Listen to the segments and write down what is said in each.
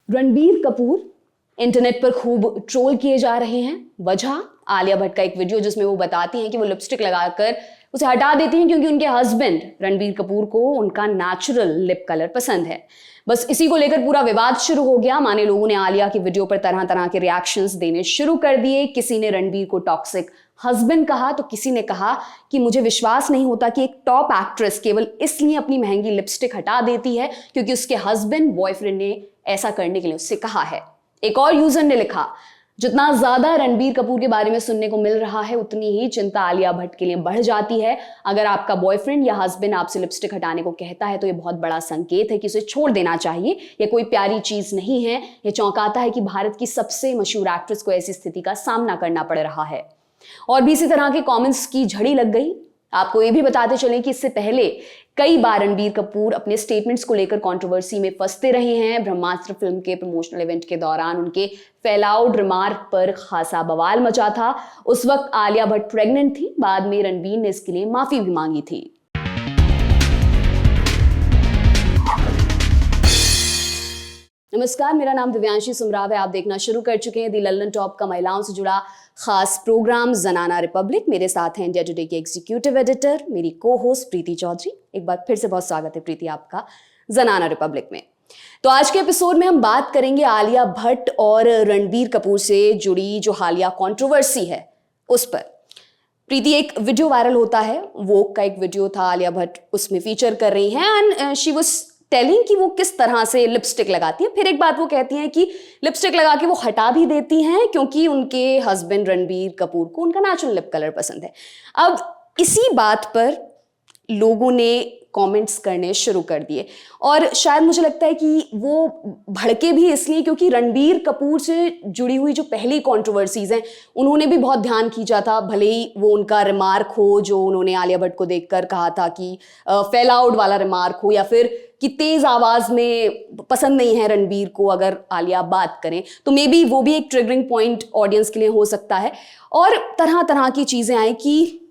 Ranbir Kapoor internet पर खूब troll किए जा रहे हैं। वजह आलिया भट्ट का एक वीडियो जिसमें वो बताती हैं कि वो लिपस्टिक लगाकर उसे हटा देती हैं क्योंकि उनके हस्बैंड रणबीर कपूर को उनका नेचुरल लिप कलर पसंद है। बस इसी को लेकर पूरा विवाद शुरू हो गया। माने लोगों ने आलिया की वीडियो पर तरह तरह के रिएक्शंस देने शुरू कर दिए। किसी ने रणबीर को टॉक्सिक हस्बैंड कहा तो किसी ने कहा कि मुझे विश्वास नहीं होता कि एक टॉप एक्ट्रेस केवल इसलिए अपनी महंगी लिपस्टिक हटा देती है क्योंकि उसके हस्बैंड बॉयफ्रेंड ने ऐसा करने के लिए उससे कहा है। एक और यूजर ने लिखा, जितना ज्यादा रणबीर कपूर के बारे में सुनने को मिल रहा है उतनी ही चिंता आलिया भट्ट के लिए बढ़ जाती है। अगर आपका बॉयफ्रेंड या हस्बैंड आपसे लिपस्टिक हटाने को कहता है तो यह बहुत बड़ा संकेत है कि उसे छोड़ देना चाहिए। यह कोई प्यारी चीज नहीं है। यह चौंकाता है कि भारत की सबसे मशहूर एक्ट्रेस को ऐसी स्थिति का सामना करना पड़ रहा है। और भी इसी तरह के कमेंट्स की झड़ी लग गई। आपको ये भी बताते चलें कि इससे पहले कई बार रणबीर कपूर अपने स्टेटमेंट्स को लेकर कंट्रोवर्सी में फंसते रहे हैं। ब्रह्मास्त्र फिल्म के प्रमोशनल इवेंट के दौरान उनके फैलाउड रिमार्क पर खासा बवाल मचा था। उस वक्त आलिया भट्ट प्रेग्नेंट थी। बाद में रणबीर ने इसके लिए माफी भी मांगी थी। नमस्कार, मेरा नाम दिव्यांशी सुमराव है। आप देखना शुरू कर चुके हैं दी लल्लन टॉप का महिलाओं से जुड़ा खास प्रोग्राम जनाना रिपब्लिक। मेरे साथ हैं इंडिया टुडे के एग्जीक्यूटिव एडिटर, मेरी को होस्ट प्रीति चौधरी। एक बार फिर से बहुत स्वागत है प्रीति आपका जनाना रिपब्लिक में। तो आज के एपिसोड में हम बात करेंगे आलिया भट्ट और रणबीर कपूर से जुड़ी जो हालिया कंट्रोवर्सी है उस पर। प्रीति, एक वीडियो वायरल होता है, वो का एक वीडियो था, आलिया भट्ट उसमें फीचर कर रही हैं एंड शी वाज टेलिंग कि वो किस तरह से लिपस्टिक लगाती है। फिर एक बात वो कहती हैं कि लिपस्टिक लगा के वो हटा भी देती हैं क्योंकि उनके हस्बैंड रणबीर कपूर को उनका नेचुरल लिप कलर पसंद है। अब इसी बात पर लोगों ने कमेंट्स करने शुरू कर दिए और शायद मुझे लगता है कि वो भड़के भी इसलिए क्योंकि रणबीर कपूर से जुड़ी हुई जो पहली कंट्रोवर्सीज हैं उन्होंने भी बहुत ध्यान खींचा था। भले ही वो उनका रिमार्क हो जो उन्होंने आलिया भट्ट को देखकर कहा था कि फेल आउट वाला रिमार्क हो, या फिर कि तेज आवाज में पसंद नहीं है रणबीर को अगर आलिया बात करें, तो मे बी वो भी एक ट्रिगरिंग पॉइंट ऑडियंस के लिए हो सकता है। और तरह तरह की चीजें आई कि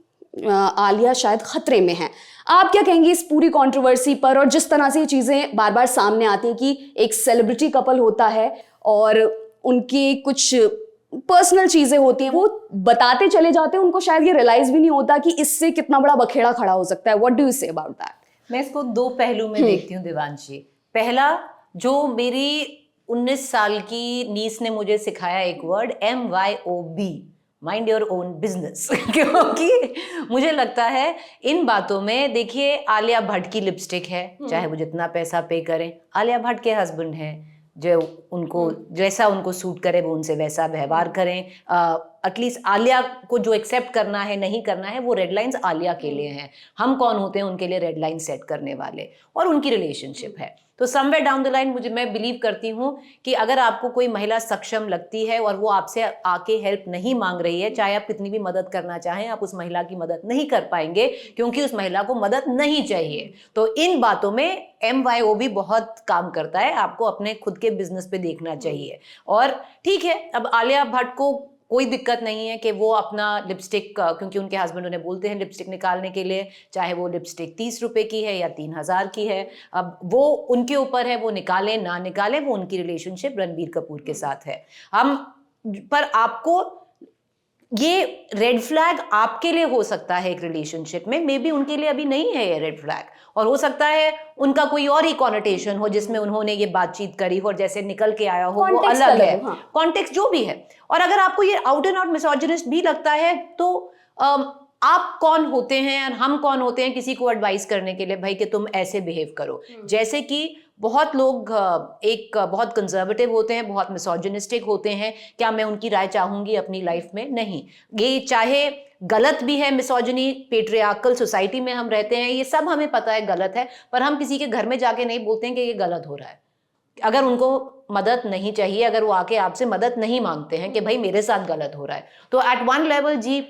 आलिया शायद खतरे में है। आप क्या कहेंगे इस पूरी कंट्रोवर्सी पर, और जिस तरह से ये चीजें बार बार सामने आती हैं कि एक सेलिब्रिटी कपल होता है और उनकी कुछ पर्सनल चीजें होती हैं, वो बताते चले जाते हैं, उनको शायद ये रियलाइज भी नहीं होता कि इससे कितना बड़ा बखेड़ा खड़ा हो सकता है। What do you say about that? मैं इसको दो पहलू में देखती हूँ दिवांशी। पहला, जो मेरी 19 साल की नीस ने मुझे सिखाया एक word, MYOB, mind your own business. क्योंकि मुझे लगता है इन बातों में, देखिए आलिया भट्ट की लिपस्टिक है, चाहे वो जितना पैसा पे करें, आलिया भट्ट के हस्बैंड हैं जो उनको जैसा उनको सूट करे वो उनसे वैसा व्यवहार करें। एटलीस्ट आलिया को जो एक्सेप्ट करना है नहीं करना है वो रेड लाइंस आलिया के लिए हैं। हम कौन होते हैं उनके लिए रेड लाइन सेट करने वाले, और उनकी रिलेशनशिप है। तो समवेयर डाउन द लाइन मैं बिलीव करती हूँ कि अगर आपको कोई महिला सक्षम लगती है और वो आपसे आके हेल्प नहीं मांग रही है, चाहे आप कितनी भी मदद करना चाहें, आप उस महिला की मदद नहीं कर पाएंगे क्योंकि उस महिला को मदद नहीं चाहिए। तो इन बातों में MYOB बहुत काम करता है। आपको अपने खुद के बिजनेस पे देखना चाहिए। और ठीक है, अब आलिया भट्ट को कोई दिक्कत नहीं है कि वो अपना लिपस्टिक, क्योंकि उनके हस्बैंड उन्हें बोलते हैं लिपस्टिक निकालने के लिए, चाहे वो लिपस्टिक 30 रुपए की है या 3000 की है, अब वो उनके ऊपर है, वो निकाले ना निकाले, वो उनकी रिलेशनशिप रणबीर कपूर के साथ है। हम पर आपको ये रेड फ्लैग आपके लिए हो सकता है एक रिलेशनशिप में, मे बी उनके लिए अभी नहीं है ये रेड फ्लैग, और हो सकता है उनका कोई और ही कॉनोटेशन हो जिसमें उन्होंने ये बातचीत करी हो और जैसे निकल के आया हो वो अलग है। कॉन्टेक्स्ट जो भी है। और अगर आपको ये आउट एंड आउट मिसोजिनिस्ट भी लगता है तो आप कौन होते हैं और हम कौन होते हैं किसी को एडवाइस करने के लिए, भाई कि तुम ऐसे बिहेव करो। जैसे कि बहुत लोग एक बहुत कंजर्वेटिव होते हैं, बहुत मिसोजिनिस्टिक होते हैं। क्या मैं उनकी राय चाहूंगी अपनी लाइफ में? नहीं। ये चाहे गलत भी है, मिसोजिनी, पेट्रियार्कल सोसाइटी में हम रहते हैं, ये सब हमें पता है गलत है, पर हम किसी के घर में जाके नहीं बोलते हैं कि ये गलत हो रहा है। अगर उनको मदद नहीं चाहिए, अगर वो आके आपसे मदद नहीं मांगते हैं कि भाई मेरे साथ गलत हो रहा है, तो एट वन लेवल जी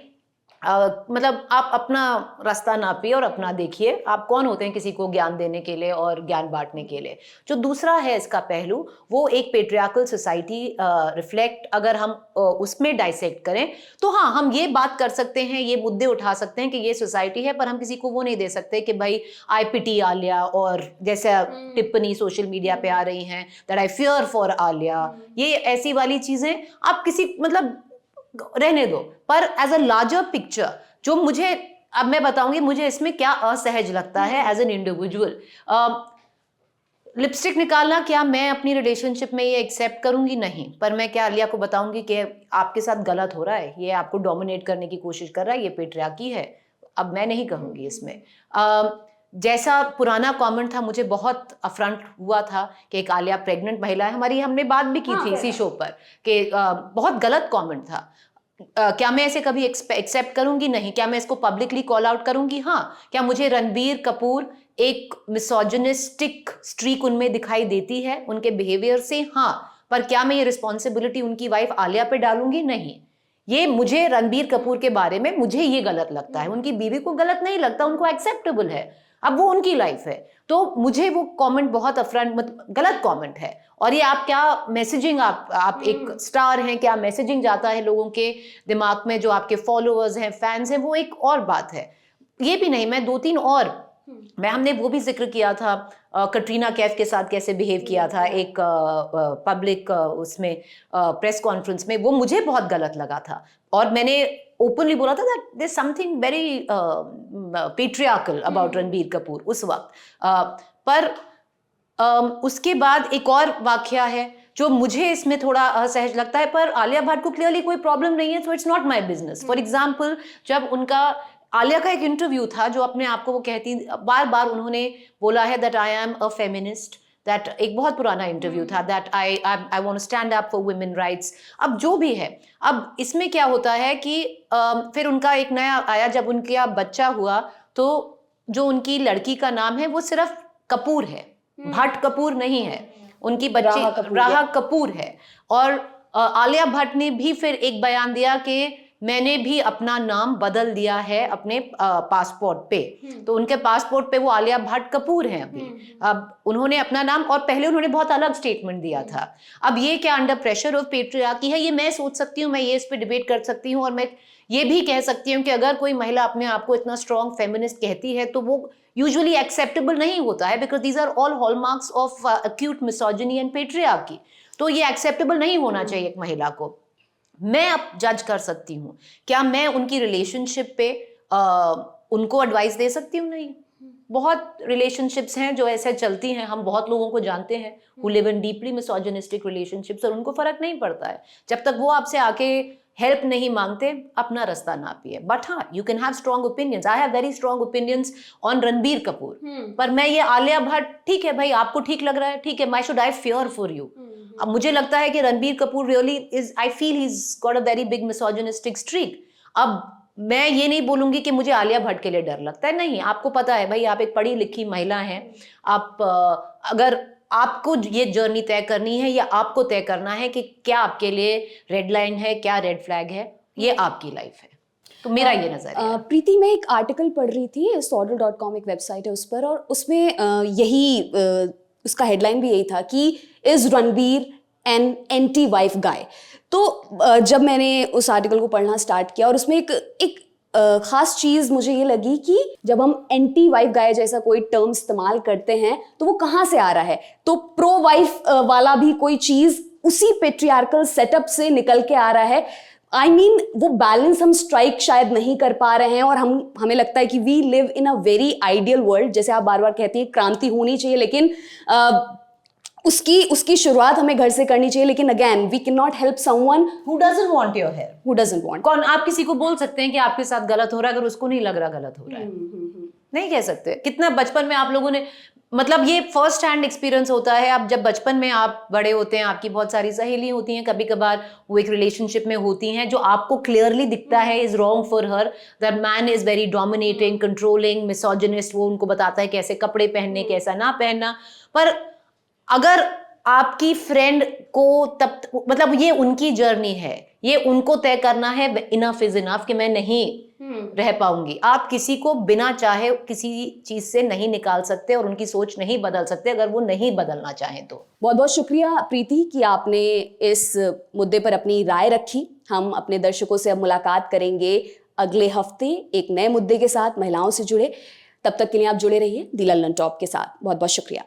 मतलब आप अपना रास्ता नापिए और अपना देखिए, आप कौन होते हैं किसी को ज्ञान देने के लिए और ज्ञान बांटने के लिए। जो दूसरा है इसका पहलू, वो एक पेट्रियार्कल सोसाइटी रिफ्लेक्ट, अगर हम उसमें डाइसेक्ट करें तो हाँ, हम ये बात कर सकते हैं, ये मुद्दे उठा सकते हैं कि ये सोसाइटी है, पर हम किसी को वो नहीं दे सकते कि भाई आई पिटी आलिया, और जैसे टिप्पणी सोशल मीडिया पे आ रही हैं that I fear for Alia, ये ऐसी वाली चीजें आप किसी मतलब रहने दो। पर एज अ लार्जर पिक्चर, जो मुझे, अब मैं बताऊंगी मुझे इसमें क्या असहज लगता है एज एन इंडिविजुअल। लिपस्टिक निकालना, क्या मैं अपनी रिलेशनशिप में ये एक्सेप्ट करूंगी? नहीं। पर मैं क्या आलिया को बताऊंगी कि आपके साथ गलत हो रहा है, ये आपको डोमिनेट करने की कोशिश कर रहा है, ये पेट्रियार्की है? अब मैं नहीं कहूंगी इसमें। जैसा पुराना कमेंट था, मुझे बहुत अफरंट हुआ था कि एक आलिया प्रेग्नेंट महिला है, हमारी हमने बात भी की थी इसी शो पर कि बहुत गलत कमेंट था। क्या मैं ऐसे कभी एक्सेप्ट करूंगी? नहीं। क्या मैं इसको पब्लिकली कॉल आउट करूंगी? हाँ। क्या मुझे रणबीर कपूर एक मिसोजिनिस्टिक स्ट्रीक उनमें दिखाई देती है उनके बिहेवियर से? हाँ। पर क्या मैं ये रिस्पॉन्सिबिलिटी उनकी वाइफ आलिया पे डालूंगी? नहीं। ये मुझे रणबीर कपूर के बारे में मुझे ये गलत लगता है, उनकी बीवी को गलत नहीं लगता, उनको एक्सेप्टेबल है, अब वो उनकी लाइफ है। तो मुझे वो कमेंट बहुत अफरंट, मतलब गलत कमेंट है। और ये आप क्या मैसेजिंग, आप एक स्टार हैं, क्या मैसेजिंग जाता है लोगों के दिमाग में, जो आपके फॉलोअर्स हैं, फैंस हैं, वो एक और बात है। ये भी नहीं, मैं 2-3 और हमने वो भी जिक्र किया था, कटरीना कैफ के साथ कैसे बिहेव किया था एक पब्लिक उसमें प्रेस कॉन्फ्रेंस में, वो मुझे बहुत गलत लगा था। और मैंने ओपनली बोला था that there something very patriarchal about Ranbir Kapoor उस वक्त। पर उसके बाद एक और वाकया है जो मुझे इसमें थोड़ा असहज लगता है, पर आलिया भट्ट को क्लियरली कोई प्रॉब्लम नहीं है, so it's not my business. For example, जब उनका आलिया का एक इंटरव्यू था, जो अपने आप को वो कहती, बार बार उन्होंने बोला है that I am a feminist, that एक बहुत पुराना इंटरव्यू था, that I want to stand up for women rights. अब जो भी है, अब इसमें क्या होता है कि फिर उनका एक नया आया, जब उनका बच्चा हुआ तो जो उनकी लड़की का नाम है वो सिर्फ कपूर है, भट्ट कपूर नहीं है, उनकी बच्ची राहा कपूर है। और आलिया भट्ट ने भी फिर एक बयान दिया कि मैंने भी अपना नाम बदल दिया है अपने पासपोर्ट पे, तो उनके पासपोर्ट पे वो आलिया भट्ट कपूर हैं अभी। अब उन्होंने अपना नाम, और पहले उन्होंने बहुत अलग स्टेटमेंट दिया था। अब ये क्या अंडर प्रेशर ऑफ पेट्रियार्की है, ये मैं सोच सकती हूँ, मैं ये इस पे डिबेट कर सकती हूँ, और मैं ये भी कह सकती हूँ कि अगर कोई महिला अपने आप को इतना स्ट्रॉन्ग फेमिनिस्ट कहती है तो वो यूजुअली एक्सेप्टेबल नहीं होता है, because these are all hallmarks of acute misogyny and patriarchy. तो ये एक्सेप्टेबल नहीं होना चाहिए एक महिला को। मैं अब जज कर सकती हूँ, क्या मैं उनकी रिलेशनशिप पे उनको एडवाइस दे सकती हूँ? नहीं। बहुत रिलेशनशिप्स हैं जो ऐसे चलती हैं, हम बहुत लोगों को जानते हैं who live in deeply misogynistic relationships, और उनको फर्क नहीं पड़ता है। जब तक वो आपसे आके हेल्प नहीं मांगते, अपना रास्ता नापिए। बट हाँ, you can have strong opinions, I have very strong opinions on Ranbir Kapoor. पर मैं ये आलिया भट्ट, ठीक है भाई, आपको ठीक लग रहा है, ठीक है, my should I fear for you? अब मुझे लगता है कि Ranbir Kapoor really is, I feel he is got a very big misogynistic streak. अब मैं ये नहीं बोलूंगी कि मुझे आलिया भट्ट के लिए डर लगता है, नहीं। आपको पता है भाई, आप एक पढ़ी लिखी महिला हैं, आप अगर आपको ये जर्नी तय करनी है, या आपको तय करना है कि क्या आपके लिए रेड लाइन है, क्या रेड फ्लैग है, ये आपकी लाइफ है। तो मेरा ये नजरिया। प्रीति, मैं एक आर्टिकल पढ़ रही थी, सॉडल.com एक वेबसाइट है उस पर, और उसमें यही उसका हेडलाइन भी यही था कि is Ranbir an anti wife guy. तो जब मैंने उस आर्टिकल को पढ़ना स्टार्ट किया, और उसमें एक खास चीज़ मुझे ये लगी कि जब हम एंटी वाइफ गाय जैसा कोई टर्म इस्तेमाल करते हैं तो वो कहाँ से आ रहा है? तो प्रो वाइफ वाला भी कोई चीज़ उसी पेट्रियार्कल सेटअप से निकल के आ रहा है। I mean, वो बैलेंस हम स्ट्राइक शायद नहीं कर पा रहे हैं, और हमें लगता है कि we live in a very ideal world, जैसे आप बार बार कहती हैं क्रांति होनी चाहिए, लेकिन उसकी शुरुआत हमें घर से करनी चाहिए। लेकिन again, we can not help someone who doesn't want your hair, who doesn't want. कौन, आप किसी को बोल सकते हैं कि आपके साथ गलत हो रहा है अगर उसको नहीं लग रहा गलत हो रहा है? नहीं कह सकते। कितना बचपन में आप लोगों ने, मतलब ये फर्स्ट हैंड एक्सपीरियंस होता है। अब जब बचपन में आप बड़े होते हैं, आपकी बहुत सारी सहेली होती हैं, कभी कभार वो एक रिलेशनशिप में होती हैं जो आपको क्लियरली दिखता है is wrong for her, that man is very dominating, controlling, misogynist, वो उनको बताता है कैसे कपड़े पहनने, कैसा ना पहनना। पर अगर आपकी फ्रेंड को तब, मतलब ये उनकी जर्नी है, ये उनको तय करना है, इनफ इज इनफ, कि मैं नहीं रह पाऊंगी। आप किसी को बिना चाहे किसी चीज से नहीं निकाल सकते और उनकी सोच नहीं बदल सकते अगर वो नहीं बदलना चाहें तो। बहुत बहुत शुक्रिया प्रीति कि आपने इस मुद्दे पर अपनी राय रखी। हम अपने दर्शकों से अब मुलाकात करेंगे अगले हफ्ते एक नए मुद्दे के साथ महिलाओं से जुड़े। तब तक के लिए आप जुड़े रहिए दी लल्लन टॉप के साथ। बहुत बहुत शुक्रिया।